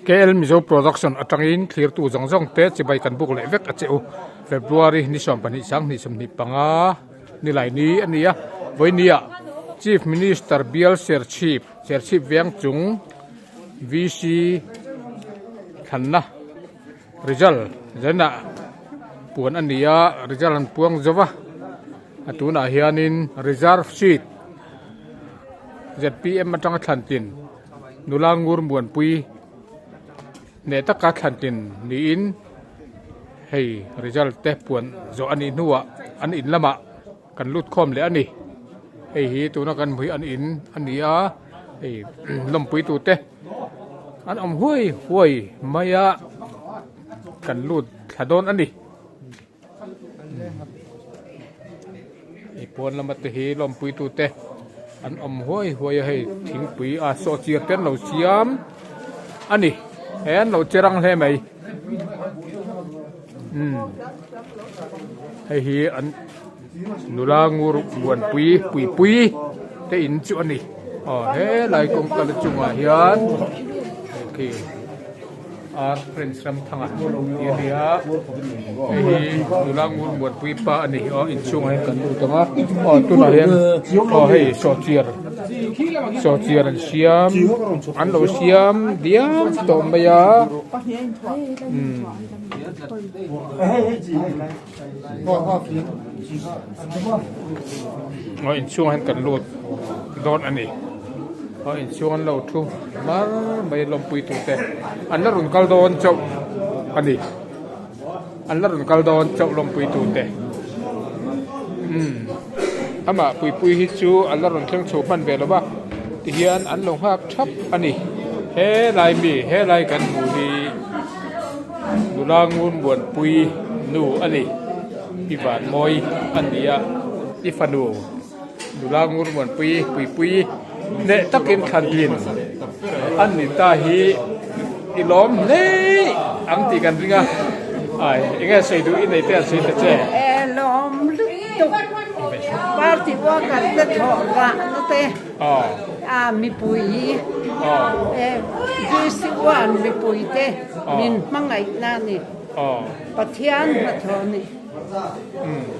KL Mizo Production atangin clear tu zong te chibai kan buk le vek acheu February ni som pani sang ni som ni panga ni lai ni ania voinia Chief Minister Bial Sir Chief Wang Chung VC khanna result jana puan ania result an puang zowa atuna hianin reserve sheet ZPM atang thlantin nulangur muan pui ne taka thlantin ni in hei result te puan zo ani nuwa an in lama kan lut khom le ani hei hi tuna kan bhui an in ania hei lom pui tu te an om huai maya kan lut thadon ani pon lama te hi lom pui tu te an om huai hei thing pui a so chia ten lo siam ani hen lo cherang hle mai hei hi an nulangur buan pui te in chu ani he lai kong kal chunga hian okay friends ram thanga area hei nulangur buan pui pa ani in chung hai kan tanga tu na hian hei so chiar an siam an lo siam diam to maya in chung han kan lut don ani in chung an lo thu mar mai lom pui tu te an la run kal don chau ani an la run kal don chau lom pui tu te ama pui hi chu an la run thleng chu man ve lo ba ti hian an long hak thap ani he lai kan mu hi nulangun buan pui nu ani iwan moi ania ifanu nulangun buan pui ne takin khanlin ani ta hi ilom ne ang ti kan ringa ai inga sei du in nei te sei te che elom tu parti wa kan te thoga no te mi pui this one mi pui te min mangai na ni pathian na thoni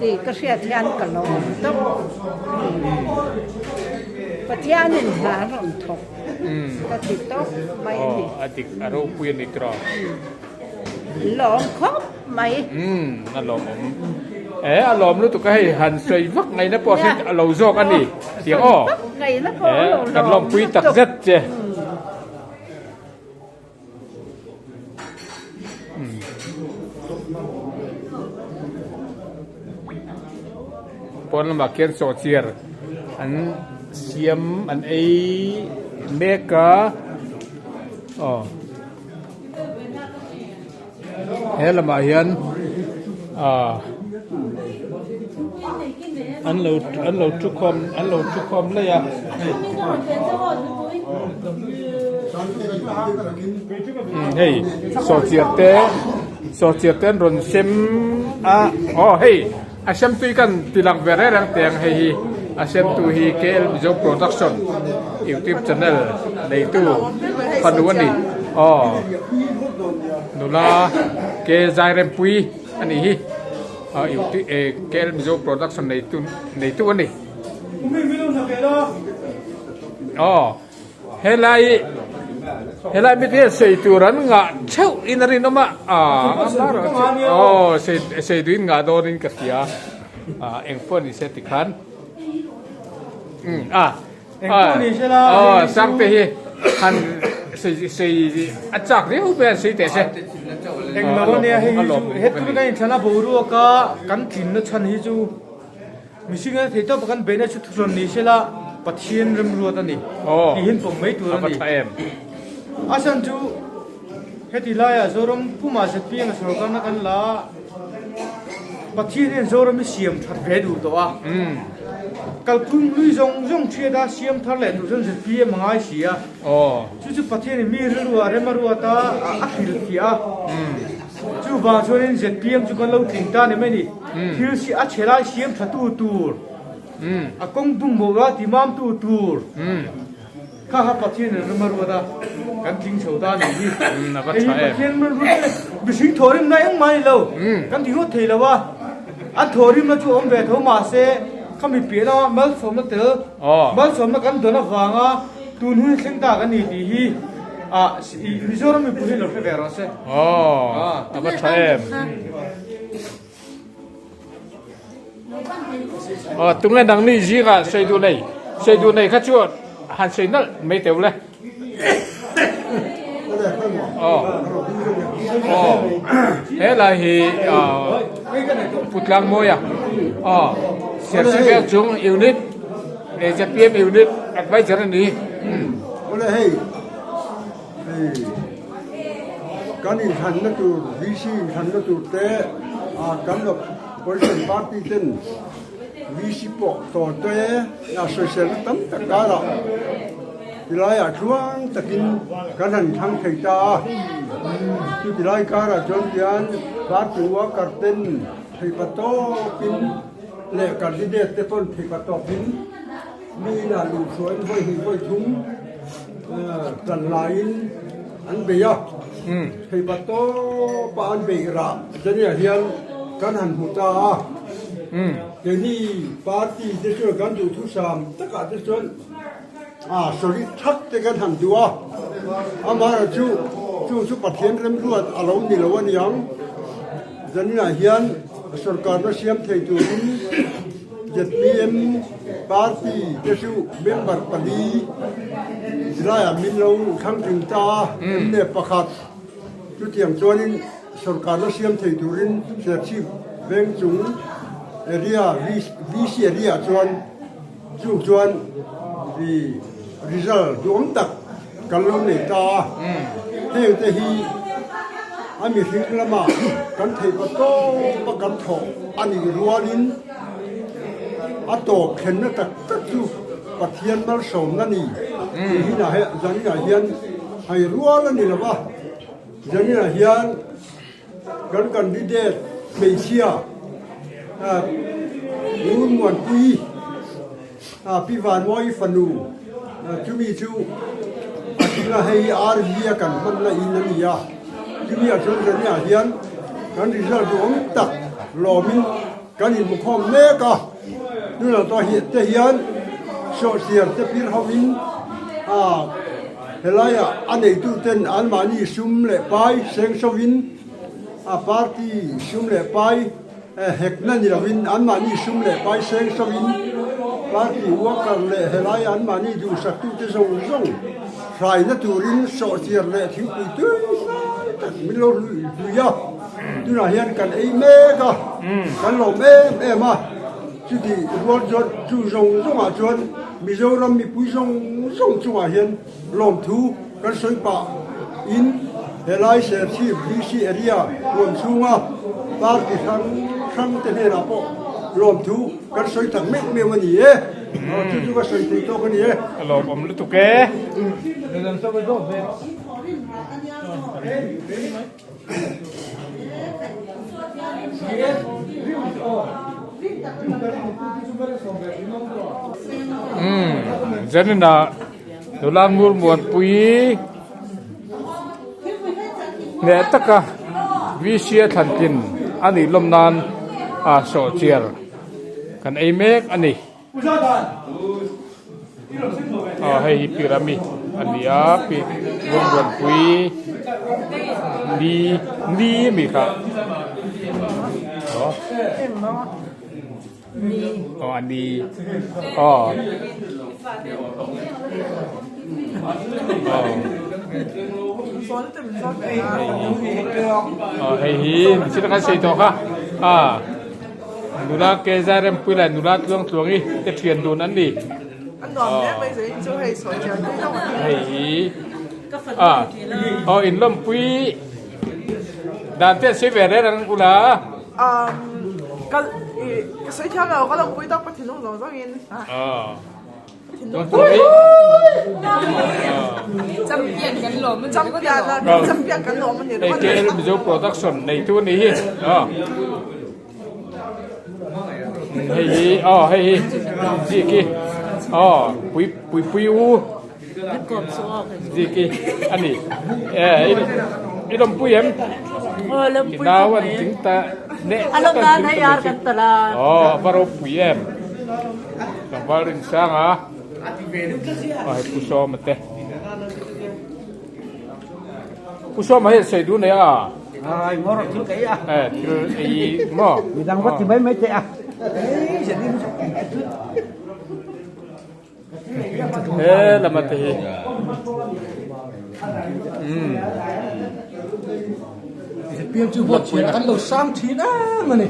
ti ka sia thian ka lo to pathian in ha ron thok ka ti to mai ni adik aro pui ni kro lom khop mai na lom alom lu tu ka hei han sei vak ngai na po se alo jok ani tiang o ngai na po kan lom pui tak zet che pon ma ken so chiar an siam an ei meka hela ma hian an lo tu khom le ya hei so chiar ten ron sem hei asem tu kan tilang vere rang teng hei asem tu hi KL Mizo Production YouTube channel nei tu panuani nula ke zairem pui ani hi YouTube KL Mizo Production nei tu ani helai mi te sei tu ran nga cheu inari no ma sei duin nga dorin ka tia engpon ni se tikhan engpon ni se la sang te hi han sei achak re ube sei te se englo ne hi het tu ga in chana boru ka kan thin no chan hi chu misinga theto bakan bena chu thulon ni se la pathian ram ruat ani ni hin pom mai tu ani asan chu heti laya zorom puma se piang so kan kan la pathian zorom mi siam that ve du to a kalpung lui zong chia da siam thar le tu zen se pia mangai sia chu pathian mi ru are maru ata a khil kia chu ba chorin se piang chu kan lo thing ta ne mai ni thil si a chela siam thatu tur akong bung mo ga timam tu tur kha ha pathian ru maru ata กันทิ้งโฉตาหนีดิ นะก็ ไอ้ ใช่ ประเทศมันรู้เลยบิสิงโถริมนายยังไม่เรากันทิ้งหัวเทแล้ววะอันโถริมนะจู่อมเบทมาเซ่เขามีเปลี่ยนอ่ะมัลสมนะเตอมัลสมนะกันตัวนักฟังอ่ะตูนหุ่นเส้นตากันนี่ดีฮีมิโซรัมมีผู้เห็นเราเป็นอะไรเซ่นะก็ใช่ตรงนั้นดังนี้จีก็ใช้ดูในข้าชั่วหันใช้นั่นไม่เท่าเลยเฮ้ยอะไรพูดลังมวยเสียชีวิตจงอิวนิดจะเปลี่ยนอิวนิดอัดไว้จะนั่นนี่การอินทันนั่นตัววิชีอินทันนั่นตัวเตะการหลบคนเป็นปาร์ตี้เต้นวิชีปกต่อเตะโซเชียลตั้มตะการะที่ไรช่วงตะกินการหันทางไทยตาที่ไรการะจนยันปาร์ตี้ว่าการเต้นไทยปะโต้กินเล่การดีเดตเตปนไทยปะโต้กินมีน่าดูสวยห้อยหิ้งห้อยทุ่งกันไหลอันเบียไทยปะโต้ปานเบียระจะเนี่ยเฮียนการหันหูตาเดี๋ยวนี้ปาร์ตี้จะช่วยกันดูทุกสามตะการจะชวนสริทักแต่กันหันตัวมาชูปัทเทียนเริ่มรู้อารมณ์นี่ละวันยังจะเนี่ยเฮียนสุรการเสียมไทยตัวนี้จะเตรียมปาร์ตี้จะชูเมมเบอร์ปลีได้มินเราทั้งถึงตาเนี่ยประคัดชุดเตรียมชวนสุรการเสียมไทยตัวนี้เสียชีพเบ่งจุงเอเรียวิเชียเรียชวนresult ดวงตักกันลงในตาเที่ยวแต่ฮีอามีสิ่งละมากันเทปโตปกันถกอันนี้รัวลิ้นอัตโตเข็นนั่นตักตักจูปัทเทียนมาสมนั่นนี่ที่น่ะจันนี่น่ะเฮียนให้รัวนั่นนี่ละวะจันนี่น่ะเฮียนกันดีเดตเมเชียรุ่นมวนปุยพี่วานมอยฟันูจูมีจูที่น่ะให้อาร์บีกันมันละอินนี่ยาจูมีอาจารย์เนี่ยเฮียนกันที่จะดวงตักหล่อมินกันอินมุขอมเมกะนี่เราตัวเฮียนโซเชียลจะพิลฮามินเฮลัยอันนี้ตู้เต้นอันมานี่ซุ่มเล่ไปเซงโซวินปาร์ตี้ซุ่มเล่ไปเฮกนั่นนี่ละวินอันมานี่ซุ่มเล่ไปเซงโซวินปาร์ตี้วัวกันเล่เฮลัยอันมานี่ดูสักตู้จะส่งใครนั่นตัวรินโซเชียลเล่ทิ้งไปตู้มิโลลุยาดูน่าเฮียนกันไอ้เมกะกันหล่อเมมาจุดที่รัวจดจู่ส่งจวนมิโซรัมมีปุยส่งจู่เฮียนลมทูกันสวยป่าอินเฮลัยเสียชีพดีซีเอเรียรวมสูงปาร์ตี้ครั้งเตเนราโปลมทูกันสวยทั้งเมฆเมวันนี้จู่ก็สวยติดตัวกันนี้ลมผมรู้ตุกเกจะนี่นะดูแลงูมวนปุยเนี่ยตะกะวิเชียทันกินอันนี้ลมนานโซเชียลกันไอเมกอันนี้ให้พิรามิดอันนี้ปีมวนปุยนี่มีครับอันนี้ให้หินสิลักษณะตัวค่ะนูราเกจาร์มปุยละนูราตวงอีเทียนดูนั่นดิอันนั้นเนี่ยไม่ใช่ช่วยสอนเจ้าที่ต้องให้อินลมปุยด่านเตี้ยสิเวเรนันกุลาก็ใช้เท่าเราก็ต้องคุยต้องไปถึงน้องต้องยินตรงนี้จำเปลี่ยนกันหรอมันจำเปลี่ยนกันหรอมันเดี๋ยวไอ้เกลมันจะโปรดักชั่นในตัวนี้ให้จีกี้ปุยอู gì kì anh đi ít đồng bùi em nào anh tính ta nè baru bùi em làm vào đến sáng à puso mate puso mà hết xây đủ này à ai ngó rồi thiếu cái à thì mò mình đang bắt thì mấy trẻ thế là mà thì biên chữ vật chỉ là ăn đầu sang chín á mà này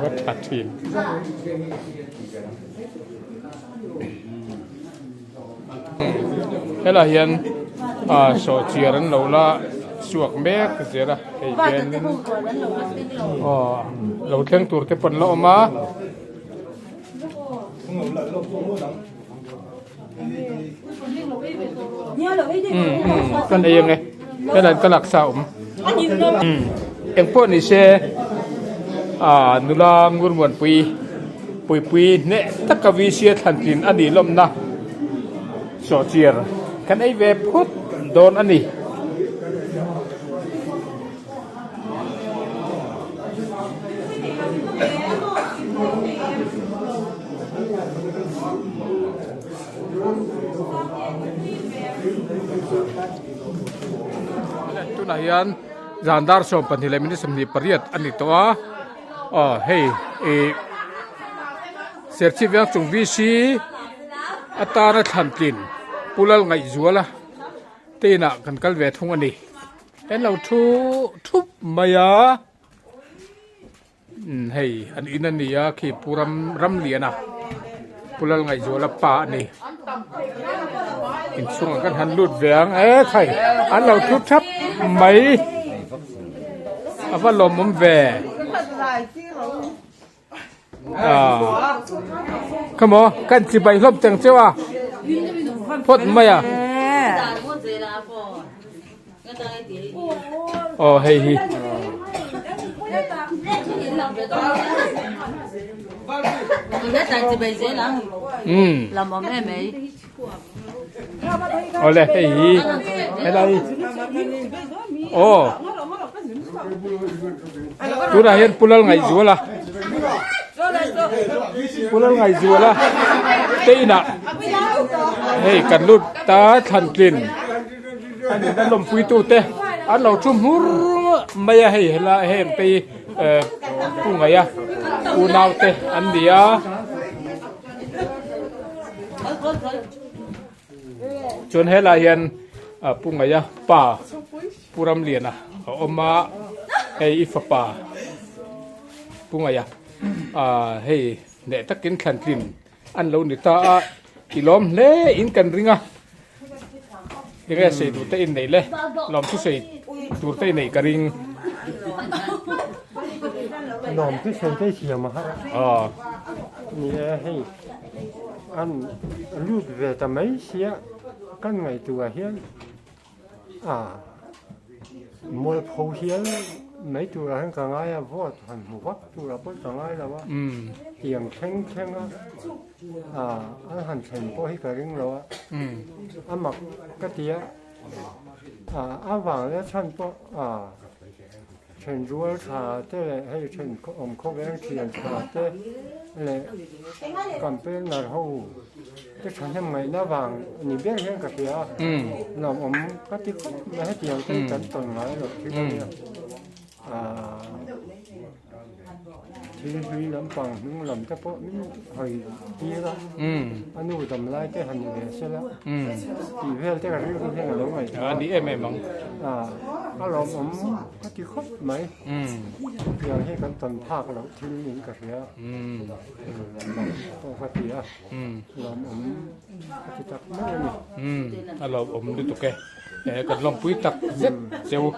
rất thật chín thế là hiện số chia đến lâu là chuột bé cái gì đó cái bên lâu tiếng tuổi cái phần lỗ mà con đây này cái là cái lạc sao em phụ này xe nụ la nguồn nguồn pui nè tất cả vi xe thành tin anh đi lom na số chia cái này về phút đón anh đi tu nahian zandar som panhile mini samni pariat ani to a hey serchi vyang chung vi si atara thantlin pulal ngai zuala teina kan kal ve thung ani en lo thup maya hey an inania khi puram ram liana pulal ngai zuala pa ni in chung kan han lut vyang khai an lo thup thap mấy apa lom mom về come on kan chỉ bay lom chẳng chưa à phốt mày à hey hi làm món em ấy lẹ hey hi hey đây tu dah hian pulal ngai zuala teina hey kan lut ta than tlin ani dan lom pui tu te an lo thum hur maya hey hela hem pe pu ngai ya pu nau te an dia chon hela hian pu ngai ya pa puram liana oma hey ifapa pungaya hey ne takin khantlin an lo ni ta kilom le in kan ringa ringa se du te in nei le lom tu se tur te nei ka ring lom tu se te sia ma ha ni hey an lut ve ta mai sia kan ngai tu hian mỗi phố hiến mấy tụ là hàng càng ai vót thành một vắt tụ là bớt càng ai là vợ tiền khen anh hành trình có hết cả những rồi anh mặc cái tía anh vàng cái chân có chân rùa trà thế là hay chân có cái tiền trà thế là cầm bên là hậu cái chân em mày nó vàng nhìn biết hiện cả tía làm cái tía mà hết tiền cái chân tuần lại rồi chứ thì làm bằng những làm cái bộ những hồi kia đó anh nuôi tầm lại cái hành nghề xe đó thì về cái là cái là đúng rồi anh đi em bằng anh làm cái tí khóc mấy giờ hay cần tuần thác là thì những cái gì làm cái gì làm cái tập mấy anh làm đi tụi cái cần lòng quý tắc rất nhiều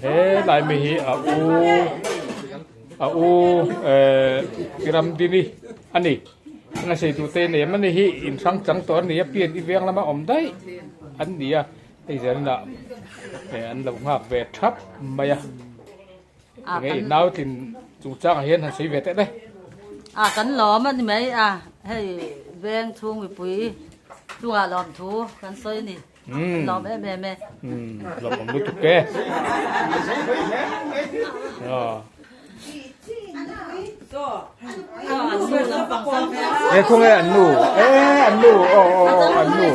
thế lại mình ở u gram đi đi anh đi ngay xây tụ tên này mà này in sang trắng toán này biển đi ven là mà ổn đấy anh đi bây giờ là anh lồng hạt về thấp mày ngay nào thì chúng ta hiện hành xây về thế đây กันหลอมมันไหมให้แบงทุ่งไปปุ๋ยลูกหลอมทูกันซอยนี่หลอมแม่หลอมรู้ตุกแกคงอันนูอันนูอันนู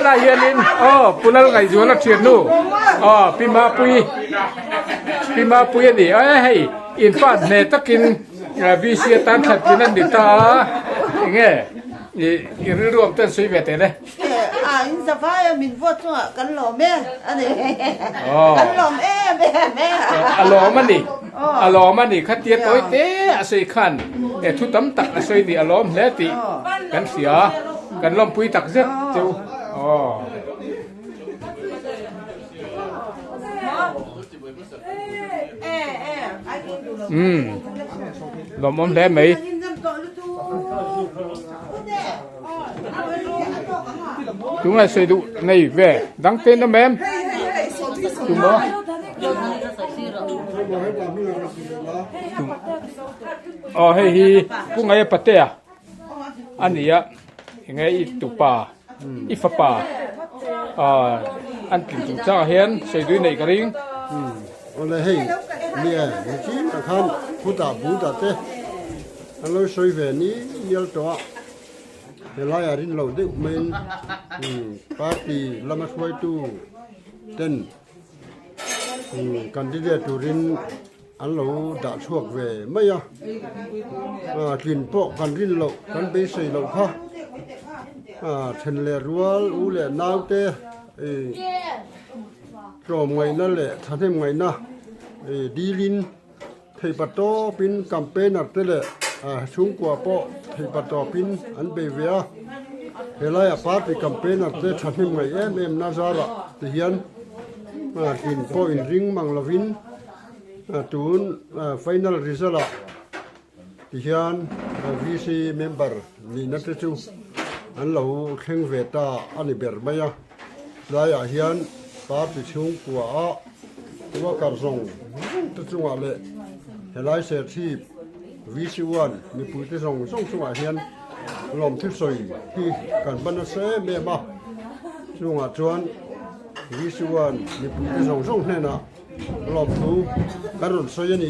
ลายเย็นปุลลไงจวนละเชียนนูปีมาปุยนี่ให้อินฟ้าเนตกินวิเชียตันขัดกินนั่นดิตาอย่างเงี้ยนี่รวมต้นสวยแบบนี้เลยอินสฟ้ามินฟัวจังกันหล่อแม่อันนี้กันหล่อแม่หล่อมันนี่ขัดเตียตัวเตะใส่ขันทุตั้มตักใส่ดิหล่อมแล้วติกันเสียกันล้อมปุยตักเจ็บเจ้าล้อมแล้วไหมchúng là xây đủ này về đăng tên nó em chúng đó hay cũng ngay bát tê anh ấy ngay ít tụ pa ít phá pa anh tìm chúng ta hiện xây đủ này cái riêng là hay nè chỉ là khăn phụ ta tê anh nói xây về ní nhiều chỗ thì lại ở trên lầu đấy mình party làm sao tu tên cần đi về tu rin anh lầu đã thuộc về mấy tiền bộ cần rin lầu cần bê xây lầu khác thành lệ ruột u lệ nao tê rồi ngày nó lệ thành thêm ngày na đi rin thì bắt đầu pin campaign ở đây lệ xuống qua bộ thì bắt đầu pin anh về về thế là party campaign ở đây thành thêm ngày em Nazara thì hiện tin po in ring mang lavin tun final result thì hiện VC member ni nát chu anh lâu khen về ta anh ber mày lại hiện party xuống qua cả rong tất chung lệ thế lại sẽ thi visual mi pu te song hian lom thip soi hi kan ban se me ma chunga chuan visual mi pu te song hne na lom thu kan ron soi ni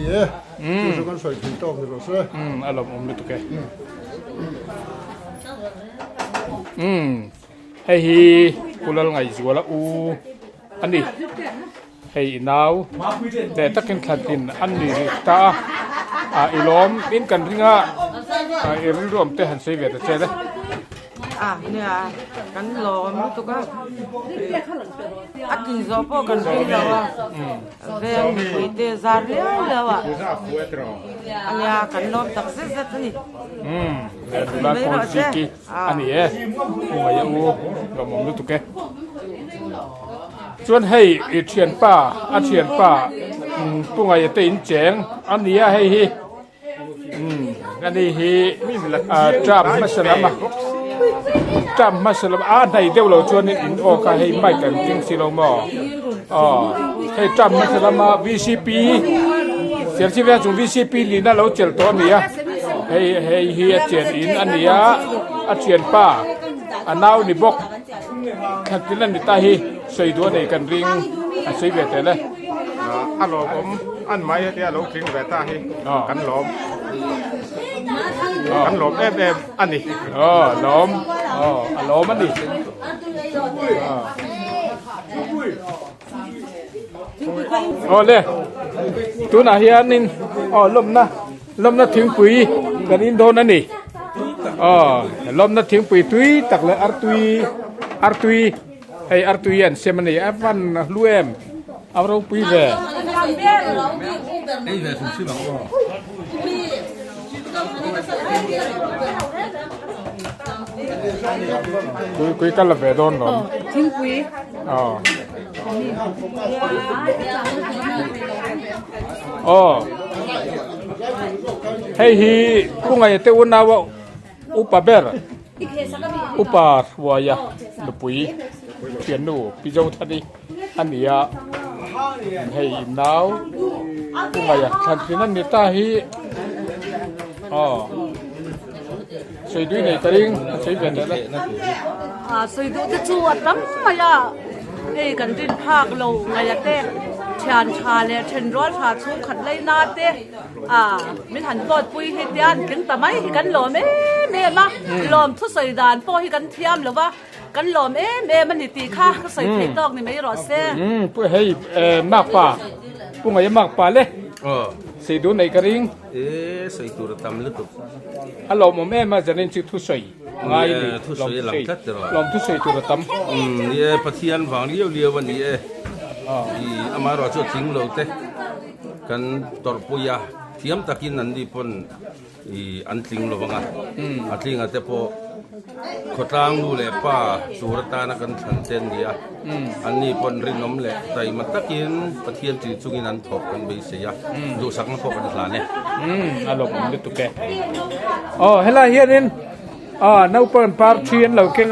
chu kan soi thi to ro se alom lu tu ke hay hi kulal ngai zuala u ani hay now để tất cả các tin anh đi ta ilom in kan ringa rùm te han sei ve te le nè kan lom tu ka akin zo po kan ri la ve mi te zar la wa ania kan lom tak se se ni la kon siki ani ngai u lo mom lu tu ke chuan hei thian pa pungai te in cheng ania hei hi ani hi tram masalama nei deuh lo chuan in o ka hei mai kan ting si lo mo hei tram masalama VCP serchi ve chung VCP lina lo chel to ania hei hi a chen in ania a thian pa anau ni bok khatilan ni ta hi sei do nei kan ring a sei ve te le aloผมอันไม้ที่เราทิ้งไว้ตาให้กันหลอมอันนี้หลอมหลอมมันดิเลยตัวน่ะเฮียนินลมนะทิ้งปุ๋ยกันอินโดนั่นนี่ลมนะทิ้งปุ๋ยตุยตักเลยอาร์ตุยให้อาร์ตุยันเซมันนี่วันลุเอ็มเอาเราปุ๋ยเลยคุยกันละเวดอนเนาะทิ้งคุยเฮ้ยฮีกูไงเตอุนาวอุปเบอร์อุปาร์วายะลุปุยเขียนดูพี่เจ้าท่านนี้อันนี้ ให้หนาวพวกไงทันทีนั้นนี่ตาฮีใส่ด้วยในกระดิ่งใส่เป็นอะไรใส่ดูจะชวดน้ำมาละกันดินภาคโลไงละเต้ชานชาเลยเชนร้อนชาชูขัดเลยนาเต้ไม่ทันปอดปุยให้เตียนกินแต่ไม่ให้กันหลอมแม่มาหลอมทุใส่ด่านปอให้กันเทียมหรือว่ากันหลอมแม่มันนี่ตีข้าก็ใส่ไข่ตอกนี่ไม่รอดเซ่ปุยให้มากป่าพวกไงมากป่าเลยใส่ดูในกระดิ่งใส่ตัวตำลึกตุกฮัลโหลแม่มาจะเล่นชื่อทุใส่ง่ายเลยทุใส่ลำทัดตลอดลำทุใส่ตัวตำนี่ปะเทียนฝังเลี้ยววันนี้อามารอช่วยทิ้งเราเต้กันตอร์ปุยาเทียมตะกินนันดีปนอันทิ้งเราบ้างอันทิ้งอาจจะพอขดล้างดูเลยป้าสุรตานักันฉันเต้นดีอันนี้ปนรินน้ำเลยแต่มันตะกินปะเทียนจีจุกินันถกกันไปเสียดูสักนักพกันหลานเนี่ยอารมณ์มันตุกแกเฮล่าเฮียนินน้าเปิลปาร์เทียนเราเก่ง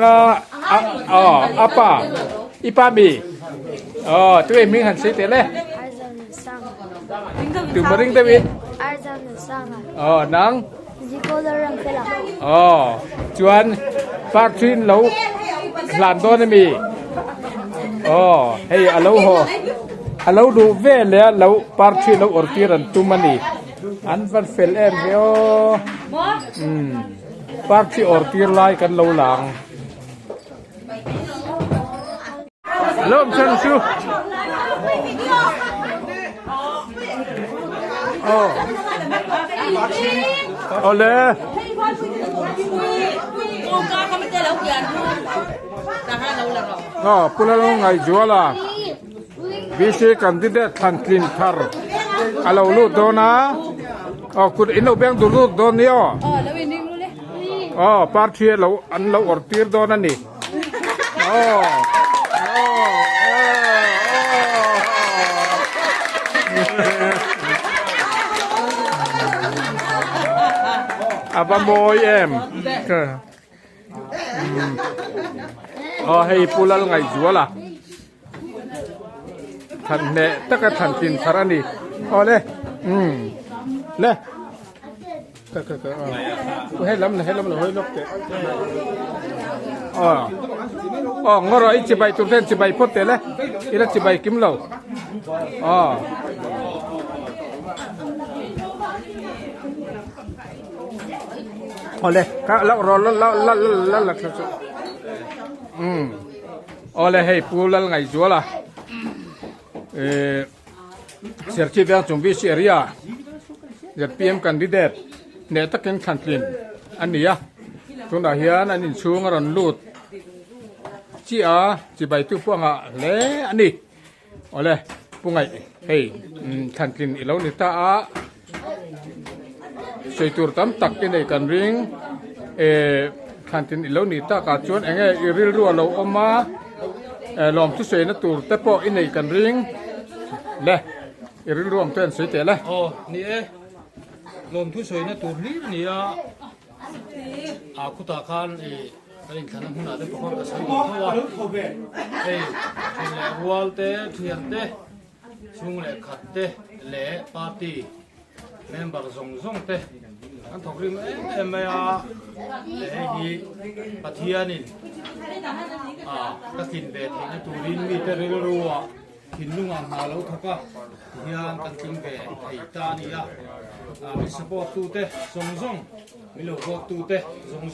อาป้าอีป้าบีตัวเองมีหันสิเตะเลยถึงมาริงเตวินังจวนปาร์ทินเราหลานตัวนี่มีให้อาลูเราดูเวลเลยเราปาร์ทินเราอร์ติรันตุมันนี่อันฟันเฟลเอ็มเวอปาร์ทินอร์ติไลกันเราหลังเริ่มชันชูเอาเลยพูดแล้วไงจัวล่ะวิเศษกันที่เด็ดทันคลินทาร์เราลูกโดนะคุณอินโนเบงดูลูกโดนเนี่ยปาร์ตี้เราอันเราอร์ตีร์โดนนี่apa boy em hey pulal ngai juala than ne taka than tin tharani le le ka hey lam hoi lok te ngoro I chibai tu ten chibai pote le ila chibai kim lo oleh kak la oleh hey pulal ngai juala serci bang chumbi seria jet PM candidate ne taken khantlin ania tunda hian anin chung ran lut chi bai tu puanga le ani oleh pungai hey khantlin ilo ni ta seitur tam tak ke nei kan ring khantin ilo ni ta ka chuan enge iril ru lo oma lom tu sei na tur te po in nei kan ring le iril ru am ten sei te le ni lom tu sei na tur ni ni khuta khan ring khan huna de pokor ka sai thawa le wal te thian te chung le khat te le party member zong te an thok rim em le hi pathianin ka kin ve thina turin mi te ruwa thinlunga ma lo thoka hian kan kin ve thei ta ni mi support tu te zong mi lo go tu te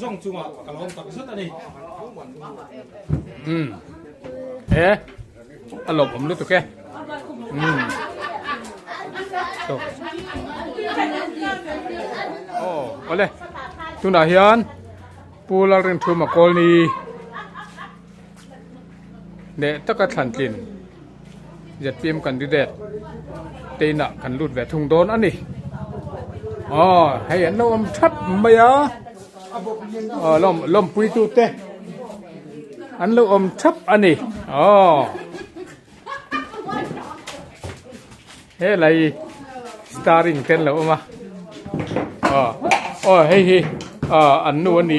zong chunga kalom tak zat ani alom om lu tu ke oleh tuna hian pulal ring thu ma kol ni ne taka thantlin jet PM candidate teina kan lut ve thung don ani hay an om thap maya lom pui tu te an lo om thap ani he lai starring ten lo ma hey an nu ani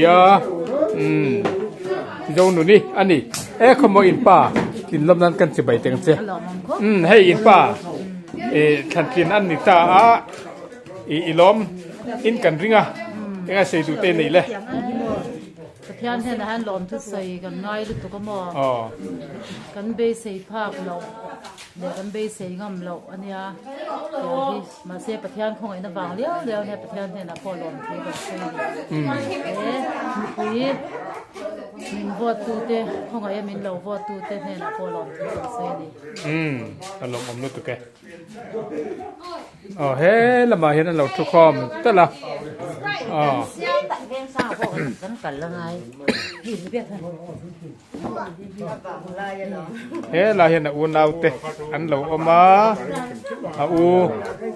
zo nu ni ani khomo in pa กินลมนั้นกันจะใบเต็งเสียให้อินป่าขันกินอันนี้ตาอีล้อมอินกันริงอ่ะยังไงใส่ดูเต้นนี่เลยเทียนเท่านั้นลมทุกใส่กันง่ายหรือตัวก็มอกันเบสใส่ภาคเราเดี๋ยวกันเบสใส่งำเราอันนี้เดี๋ยวที่มาเสียประเทียนของไอ้น้ำบางเลี้ยวเนี่ยประเทียนเนี่ยนะพอลมที่กันใส่ปุ๋ยมินวอดตูเต้ของไอ้มินเราวอดตูเต้เนี่ยนะพอลมที่กันใส่นี่อารมณ์อมนุษย์ตัวแกเฮ้ละมาเห็นเราทุกคนแต่ละกันละไงเฮ้เราเห็นอูนาวเตอันเราเอามาเอ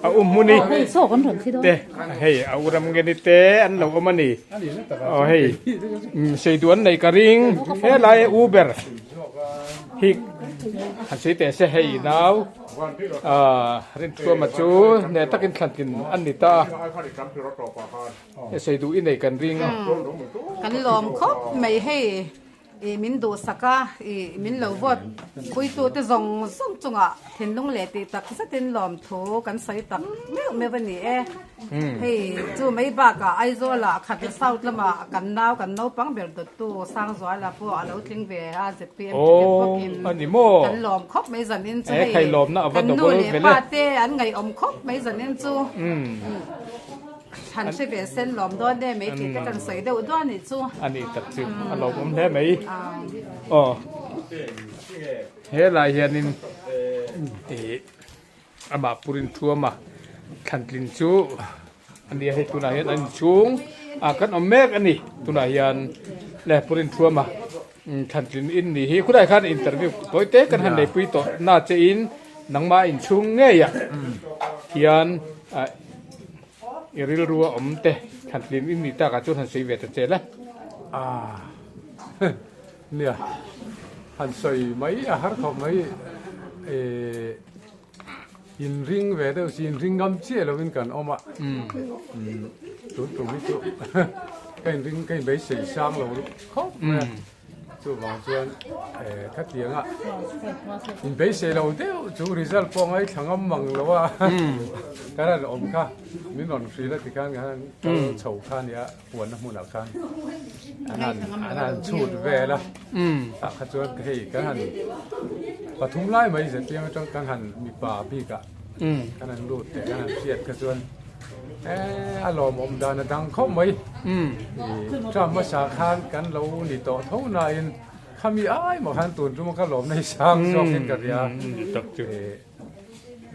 ามุนีโซ่กันถึงที่ด้วยเตเฮ้เอารำเงินเตอันเราเอามานี่เฮ้ใส่ดวนในกระริงเฮ้ลายอูเบอร์ฮิกหันใส่แต่เสียให้นาวเรียนตัวมาจูเนี่ยตักกินขันกินอันนี้ตาใส่ดูอินในกันริงกันลมครบไม่ให้มินดูสักมินเหลวดคุยตัวแต่จงส่งจงเห็นลงเละตีตักสักเต็นลมโถกันใส่ตักไม่วันนี้ให้จูไม่บากไอโซล่ะขัดเศร้าละมากันน้าวปังเบลตัวตู้สร้างสวยละพวกเราทิ้งเวะจะเปลี่ยนพวกกินกันลมครบไม่สันนินจูกันนู่นเนี่ยปาเต้อันไงอมครบไม่สันนินจูฉันใช้เป็นเส้นหลอมด้วนได้ไหมที่จะกันใส่เดี๋ยวด้วนนี่จูอันนี้ตัดสินเราผมได้ไหมเฮ้ลายเฮียนินอามาปุรินทัวมาขันกลิ่นชูอันนี้ให้ตุนายอันชุงกันอมเมกอันนี้ตุนายนและปุรินทัวมาขันกลิ่นอินนี่คุณได้ขันอินเตอร์วิวตัวเต้กันหันได้ปุยต่อน่าจะอินนังมาอินชุงเงี้ยเฮียนริลรัวเตขันกลิ่นอินนี่ตากระจุนหันสีเวทเจละเนี่ยหันใส่ไหมอาหารเขาไหมยินริงเวทยินริงกำเชี่ยเราเป็นกันออกมาตัวตรงนี้ตัวกันริงกันไปใส่ช่างเราเขาจู่บางส่วนขัดเลี้ยงยินไปใส่เราเดียวจู่ริซัลปองไอ้ทั้งอมมังเราว่าการนั้นอมค่ะมีนอนฟรีแล้วที่การงานเฉาข้านี้หัวน้ำมันข้างอันนั้นชูดเวละขัดส่วนเฮ้ยการนั้นปฐุมไล่ไม่เสร็จเพียงจนการหันมีป่าพี่กะการนั้นรูดแต่การนั้นเสียดขัดส่วนอารมณ์อมดานดังเข้าไหมจำมาสาขานกันเราหนีต่อเท่านั้นข้ามีอ้ายมาขันตุนจุ่มข้าหลอมในช่างจอกเห็นกันยาตักจุ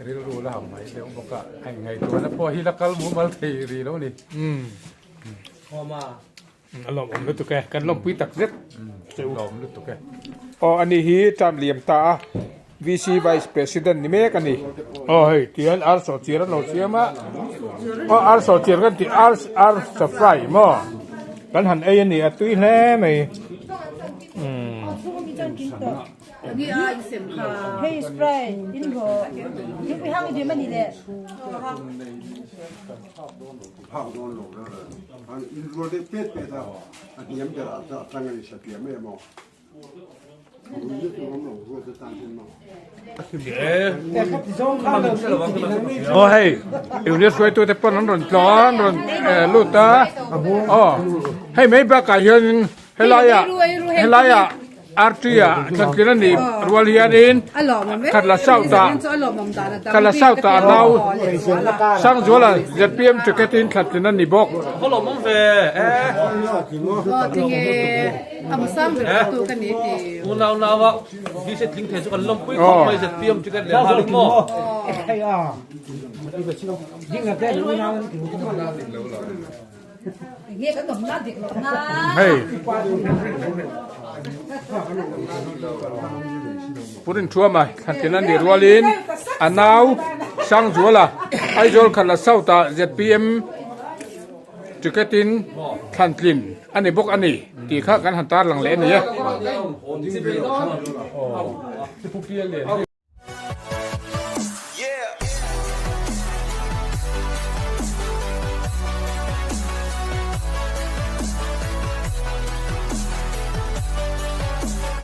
เรียรู้แล้วไหมเดี๋ยวบอกว่าไงตัวนั้นพอฮิลักลมูมัลทีรีแล้วนี่พอมาอารมณ์อมลึกตุกแกกันลมปีตักเซ็ตจะอมลึกตุกแกอันนี้ฮีจำเหลี่ยมตาVC Vice President นี่เมกันนี่เฮ้ยที่อันอาร์สเจียร์เราเชียมาอาร์สเจียร์กันที่อาร์สฟรายมั้งกันหันไอ้นี่ตุ้ยแน่ไหมนี่เสียงค่ะเฮ้ยสเปรย์ดินหัวยุบไปห้างดีมันนี่แหละภาพโดนหลงแล้วเลยอันอินโรเดเป็ดเป็ดอ่ะอันนี้ยังจะตั้งกันสักเดียวไม่มองเฮ้ยอยู่เนี่ยสวยตัวแต่ปนร้อนร้อนลูกตาให้ไม่บ้ากายเห็นให้ไรอ่ะอาร์ตีอ่ะฉันกินอันนี้รัวเลียนินขัดละเศร้าตาเราช่างจัวละจะเปลี่ยนจุกตินขัดกินอันนี้บอกเขาหลงมั่งเฟ่ทิ้งอามาซ้ำตัวกันนี้ดิมูนาวอ่ะที่เสร็จทิ้งเทจุกันลมปุ้ยเขาไม่เสร็จเตรียมจุกันเลยฮาลิโม่เงี้ยก็ต้องน่าดิกหรอกนะเฮ้ยพูดถึงชัวร์ไหมขันกินอันนี้รัวลินอันนาวช่างจัวละไอโจลขัดละเศร้าตาจะเปลี่ยนจุกตินขันกินอันนี้บอกอันนี้ตีข้ากันหันตาหลังเล่นนี่